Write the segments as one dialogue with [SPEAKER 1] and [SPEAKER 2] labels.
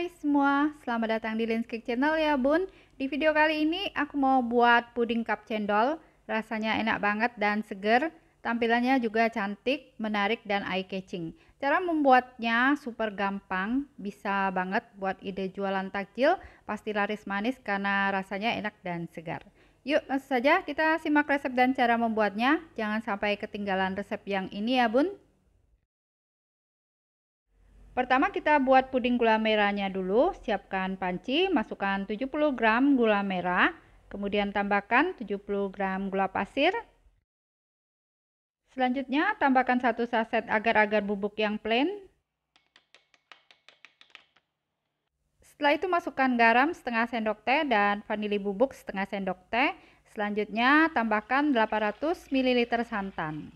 [SPEAKER 1] Hai semua, selamat datang di Lens Cake Channel ya bun. Di video kali ini aku mau buat puding cup cendol. Rasanya enak banget dan seger. Tampilannya juga cantik, menarik dan eye catching. Cara membuatnya super gampang, bisa banget buat ide jualan takjil. Pasti laris manis karena rasanya enak dan segar. Yuk langsung saja kita simak resep dan cara membuatnya. Jangan sampai ketinggalan resep yang ini ya bun. Pertama kita buat puding gula merahnya dulu. Siapkan panci, masukkan 70 gram gula merah, kemudian tambahkan 70 gram gula pasir. Selanjutnya tambahkan 1 saset agar-agar bubuk yang plain. Setelah itu masukkan garam setengah sendok teh dan vanili bubuk setengah sendok teh. Selanjutnya tambahkan 800 ml santan.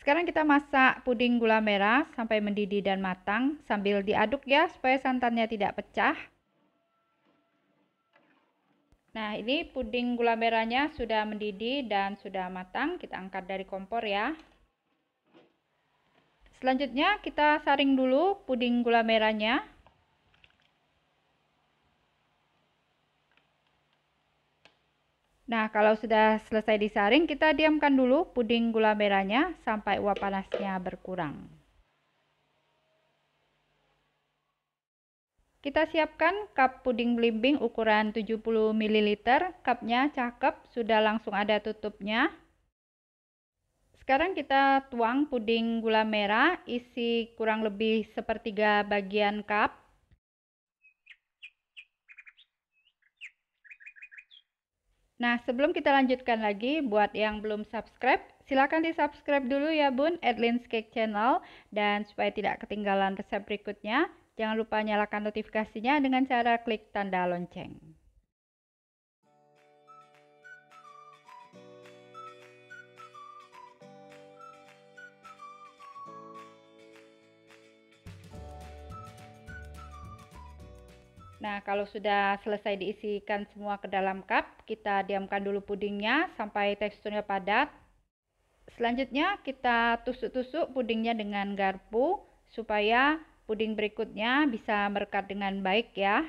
[SPEAKER 1] Sekarang kita masak puding gula merah sampai mendidih dan matang sambil diaduk ya supaya santannya tidak pecah. Nah, ini puding gula merahnya sudah mendidih dan sudah matang. Kita angkat dari kompor ya. Selanjutnya kita saring dulu puding gula merahnya. Nah, kalau sudah selesai disaring, kita diamkan dulu puding gula merahnya sampai uap panasnya berkurang. Kita siapkan cup puding belimbing ukuran 70 ml. Cupnya cakep, sudah langsung ada tutupnya. Sekarang kita tuang puding gula merah, isi kurang lebih sepertiga bagian cup. Nah, sebelum kita lanjutkan lagi, buat yang belum subscribe, silakan di-subscribe dulu ya bun, Lens Cake Channel. Dan supaya tidak ketinggalan resep berikutnya, jangan lupa nyalakan notifikasinya dengan cara klik tanda lonceng. Nah, kalau sudah selesai diisikan semua ke dalam cup, kita diamkan dulu pudingnya sampai teksturnya padat. Selanjutnya kita tusuk-tusuk pudingnya dengan garpu supaya puding berikutnya bisa merekat dengan baik ya.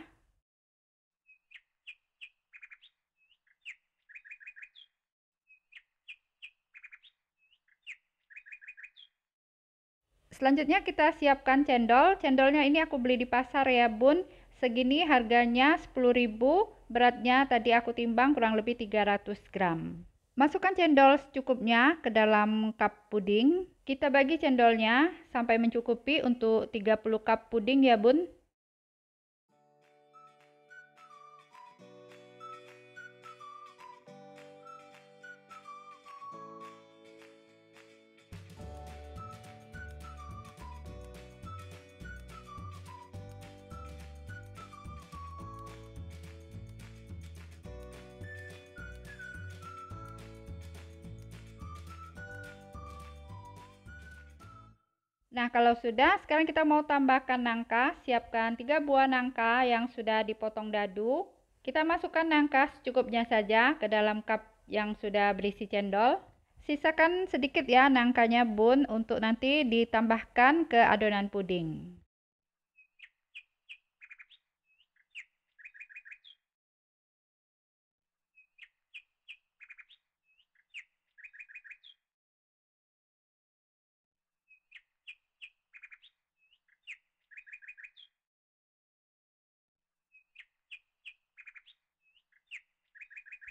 [SPEAKER 1] Selanjutnya kita siapkan cendol. Cendolnya ini aku beli di pasar ya bun. Segini harganya 10.000, beratnya tadi aku timbang kurang lebih 300 gram. Masukkan cendol secukupnya ke dalam cup puding. Kita bagi cendolnya sampai mencukupi untuk 30 cup puding ya bun. Nah, kalau sudah, sekarang kita mau tambahkan nangka. Siapkan 3 buah nangka yang sudah dipotong dadu. Kita masukkan nangka secukupnya saja ke dalam cup yang sudah berisi cendol. Sisakan sedikit ya nangkanya bun untuk nanti ditambahkan ke adonan puding.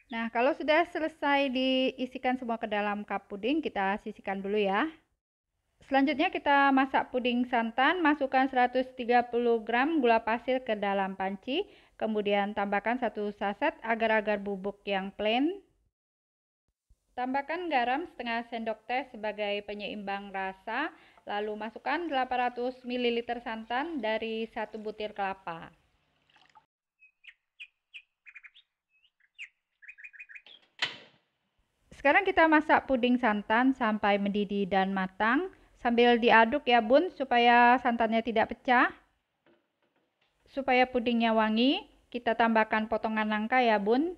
[SPEAKER 1] Nah, kalau sudah selesai diisikan semua ke dalam cup puding, kita sisihkan dulu ya. Selanjutnya kita masak puding santan, masukkan 130 gram gula pasir ke dalam panci, kemudian tambahkan 1 saset agar-agar bubuk yang plain. Tambahkan garam setengah sendok teh sebagai penyeimbang rasa, lalu masukkan 800 ml santan dari 1 butir kelapa. Sekarang kita masak puding santan sampai mendidih dan matang. Sambil diaduk ya bun supaya santannya tidak pecah. Supaya pudingnya wangi, kita tambahkan potongan nangka ya bun.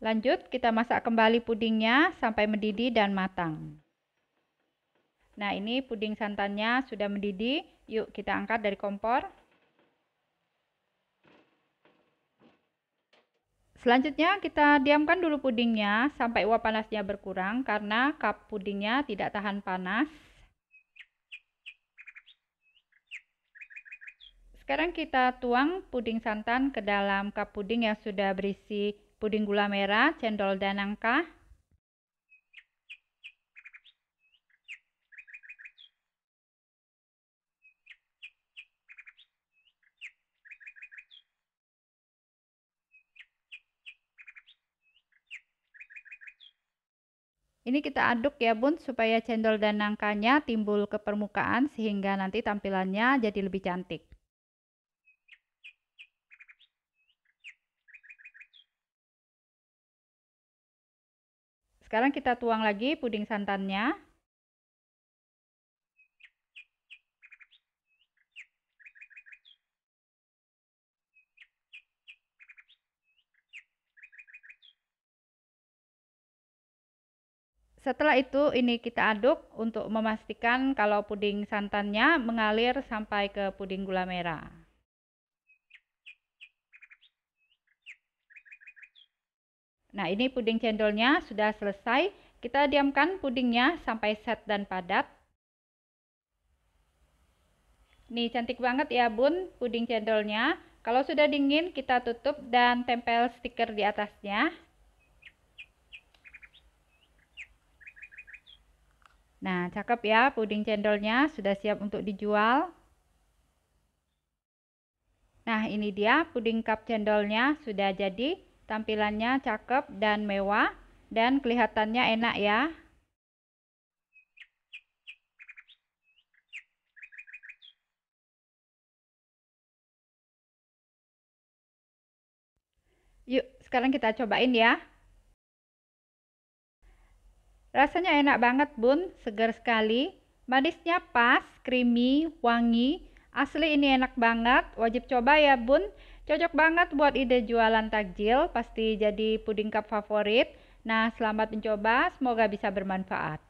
[SPEAKER 1] Lanjut, kita masak kembali pudingnya sampai mendidih dan matang. Nah, ini puding santannya sudah mendidih. Yuk kita angkat dari kompor. Selanjutnya kita diamkan dulu pudingnya sampai uap panasnya berkurang karena cup pudingnya tidak tahan panas. Sekarang kita tuang puding santan ke dalam cup puding yang sudah berisi puding gula merah, cendol, dan nangka. Ini kita aduk ya bun, supaya cendol dan nangkanya timbul ke permukaan sehingga nanti tampilannya jadi lebih cantik. Sekarang kita tuang lagi puding santannya. Setelah itu ini kita aduk untuk memastikan kalau puding santannya mengalir sampai ke puding gula merah. Nah, ini puding cendolnya sudah selesai. Kita diamkan pudingnya sampai set dan padat. Nih, cantik banget ya bun puding cendolnya. Kalau sudah dingin, kita tutup dan tempel stiker di atasnya. Nah, cakep ya puding cendolnya, sudah siap untuk dijual. Nah, ini dia puding cup cendolnya sudah jadi. Tampilannya cakep dan mewah dan kelihatannya enak ya. Yuk, sekarang kita cobain ya. Rasanya enak banget bun, segar sekali. Manisnya pas, creamy, wangi. Asli ini enak banget, wajib coba ya bun. Cocok banget buat ide jualan takjil, pasti jadi puding cup favorit. Nah, selamat mencoba, semoga bisa bermanfaat.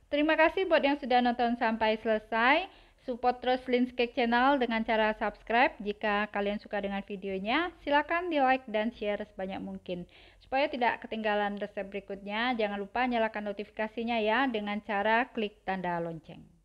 [SPEAKER 1] Terima kasih buat yang sudah nonton sampai selesai. Support terus Lin's Cake Channel dengan cara subscribe. Jika kalian suka dengan videonya, silakan di like dan share sebanyak mungkin. Supaya tidak ketinggalan resep berikutnya, jangan lupa nyalakan notifikasinya ya dengan cara klik tanda lonceng.